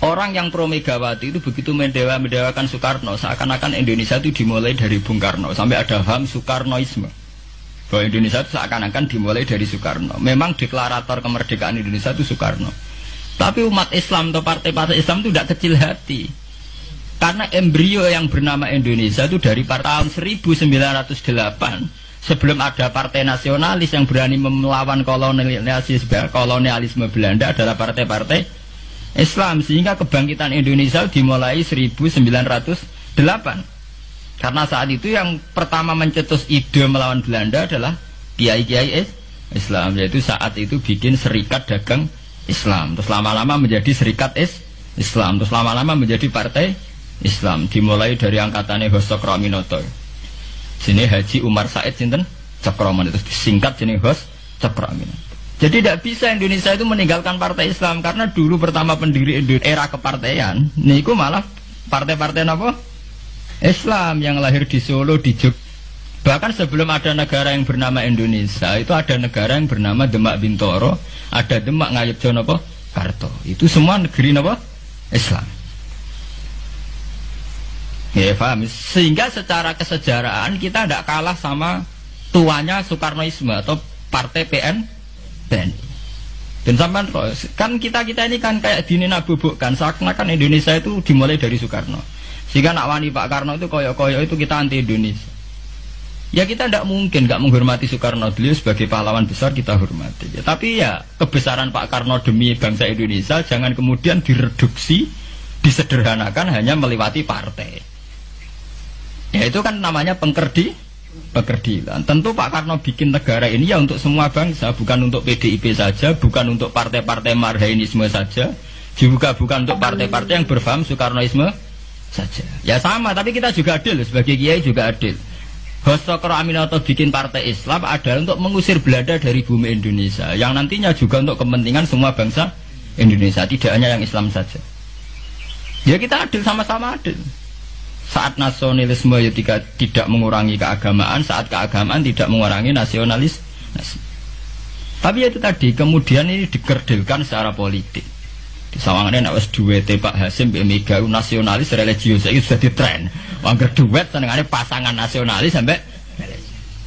Orang yang pro Megawati itu begitu mendewakan Soekarno, seakan-akan Indonesia itu dimulai dari Bung Karno, sampai ada ham Soekarnoisme. Bahwa Indonesia itu seakan-akan dimulai dari Soekarno. Memang deklarator kemerdekaan Indonesia itu Soekarno. Tapi umat Islam atau partai-partai Islam itu tidak kecil hati. Karena embrio yang bernama Indonesia itu dari tahun 1908, sebelum ada partai nasionalis yang berani melawan kolonialisme Belanda adalah partai-partai Islam, sehingga kebangkitan Indonesia dimulai 1908. Karena saat itu yang pertama mencetus ide melawan Belanda adalah kiai-kiai Islam, yaitu saat itu bikin serikat dagang Islam, terus lama-lama menjadi serikat Islam, terus lama-lama menjadi partai Islam. Dimulai dari angkatannya Hos Cokroaminoto. Sini Haji Umar Said sinten Cokroaminoto, terus disingkat sini Hos Cokroaminoto. Jadi tidak bisa Indonesia itu meninggalkan partai Islam, karena dulu pertama pendiri era kepartaian niku malah partai-partai apa? Islam yang lahir di Solo, di Jogja. Bahkan sebelum ada negara yang bernama Indonesia, itu ada negara yang bernama Demak Bintoro, ada Demak Ngayogyakarta apa? Karto. Itu semua negeri apa? Islam. Ya paham. Sehingga secara kesejarahan kita tidak kalah sama tuanya Soekarnoisme atau partai PN. Dan sampai kan kita ini kan kayak dinabubukkan seakan-akan Indonesia itu dimulai dari Soekarno, sehingga nak wani Pak Karno itu koyok-koyok itu kita anti Indonesia. Ya kita tidak mungkin nggak menghormati Soekarno, beliau sebagai pahlawan besar kita hormati ya. Tapi ya kebesaran Pak Karno demi bangsa Indonesia jangan kemudian direduksi, disederhanakan hanya melewati partai. Ya itu kan namanya pekerdilan. Tentu Pak Karno bikin negara ini ya untuk semua bangsa, bukan untuk PDIP saja, bukan untuk partai-partai marhainisme saja, juga bukan untuk partai-partai yang berfaham Soekarnoisme saja. Ya sama, tapi kita juga adil, sebagai kiai juga adil. Hos Cokroaminoto bikin partai Islam adalah untuk mengusir Belanda dari bumi Indonesia, yang nantinya juga untuk kepentingan semua bangsa Indonesia, tidak hanya yang Islam saja. Ya kita adil, sama-sama adil. Saat nasionalisme ya tidak mengurangi keagamaan, saat keagamaan tidak mengurangi nasionalis. Tapi itu tadi kemudian ini dikerdilkan secara politik. Di sawangannya nak wis duet Pak Hasim Mbak Mega nasionalis religius itu sudah ditren. Wangger duet senengane pasangan nasionalis sampai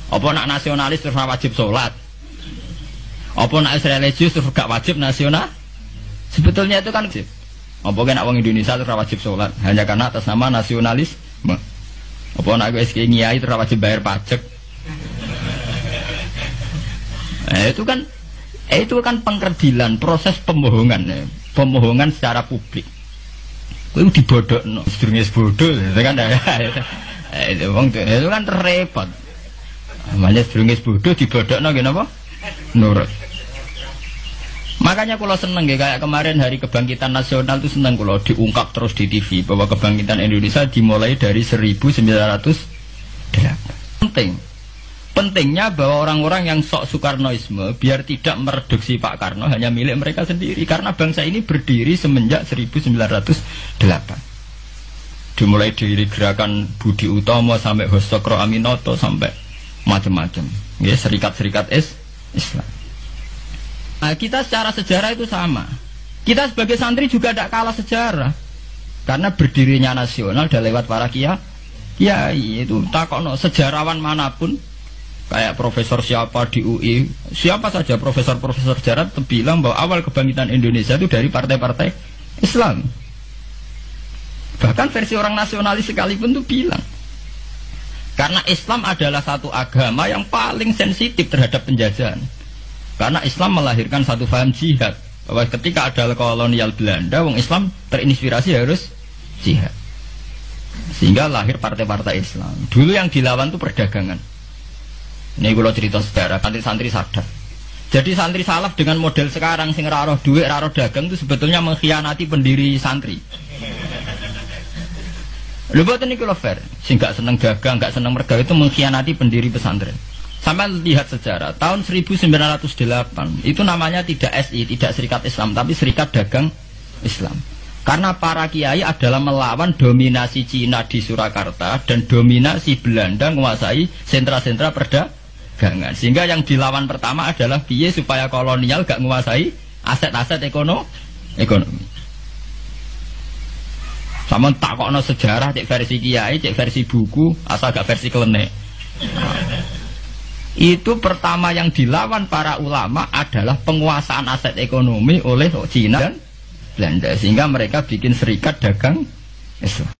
apa nak nasionalis terus wajib sholat, apa nak religius terus gak wajib nasional. Sebetulnya itu kan apa kena orang Indonesia itu wajib sholat hanya karena atas nama nasionalisme. Apa nak gue ngiyai itu wajib bayar pajak. Itu kan pengkerdilan, proses pembohongan, pembohongan secara publik. Itu dibodokno, sedurunge bodoh, itu kan itu kan repot. Namanya sedurunge bodoh dibodokno ngene apa? Nurut. Makanya kalau seneng ya, kayak kemarin Hari Kebangkitan Nasional itu seneng kalau diungkap terus di TV bahwa kebangkitan Indonesia dimulai dari 1908. Pentingnya bahwa orang-orang yang sok Soekarnoisme biar tidak mereduksi Pak Karno hanya milik mereka sendiri, karena bangsa ini berdiri semenjak 1908. Dimulai dari gerakan Budi Utomo sampai Hos Cokroaminoto sampai macam-macam. Ya, serikat-serikat Islam. Nah, kita secara sejarah itu sama. Kita sebagai santri juga tidak kalah sejarah. Karena berdirinya nasional sudah lewat para kiai. Itu takokno sejarawan manapun, kayak profesor siapa di UI, siapa saja profesor-profesor sejarah bilang bahwa awal kebangkitan Indonesia itu dari partai-partai Islam. Bahkan versi orang nasionalis sekalipun itu bilang, karena Islam adalah satu agama yang paling sensitif terhadap penjajahan. Karena Islam melahirkan satu paham jihad, bahwa ketika ada kolonial Belanda, wong Islam terinspirasi harus jihad. Sehingga lahir partai-partai Islam. Dulu yang dilawan itu perdagangan. Ini kalau cerita sejarah, santri-santri sadar. Jadi santri salaf dengan model sekarang, sing raroh duit, raroh dagang itu sebetulnya mengkhianati pendiri santri. Lho boten niku lho fair, sing gak seneng dagang, gak seneng mergawe itu mengkhianati pendiri pesantren. Sampai lihat sejarah, tahun 1908 itu namanya tidak SI, tidak Serikat Islam, tapi Serikat Dagang Islam. Karena para kiai adalah melawan dominasi Cina di Surakarta dan dominasi Belanda menguasai sentra-sentra perdagangan. Sehingga yang dilawan pertama adalah piye supaya kolonial gak menguasai aset-aset ekonomi. Sama takokno sejarah cek versi kiai, cek versi buku, asal gak versi klenek. Itu pertama yang dilawan para ulama adalah penguasaan aset ekonomi oleh Cina dan Belanda, sehingga mereka bikin serikat dagang.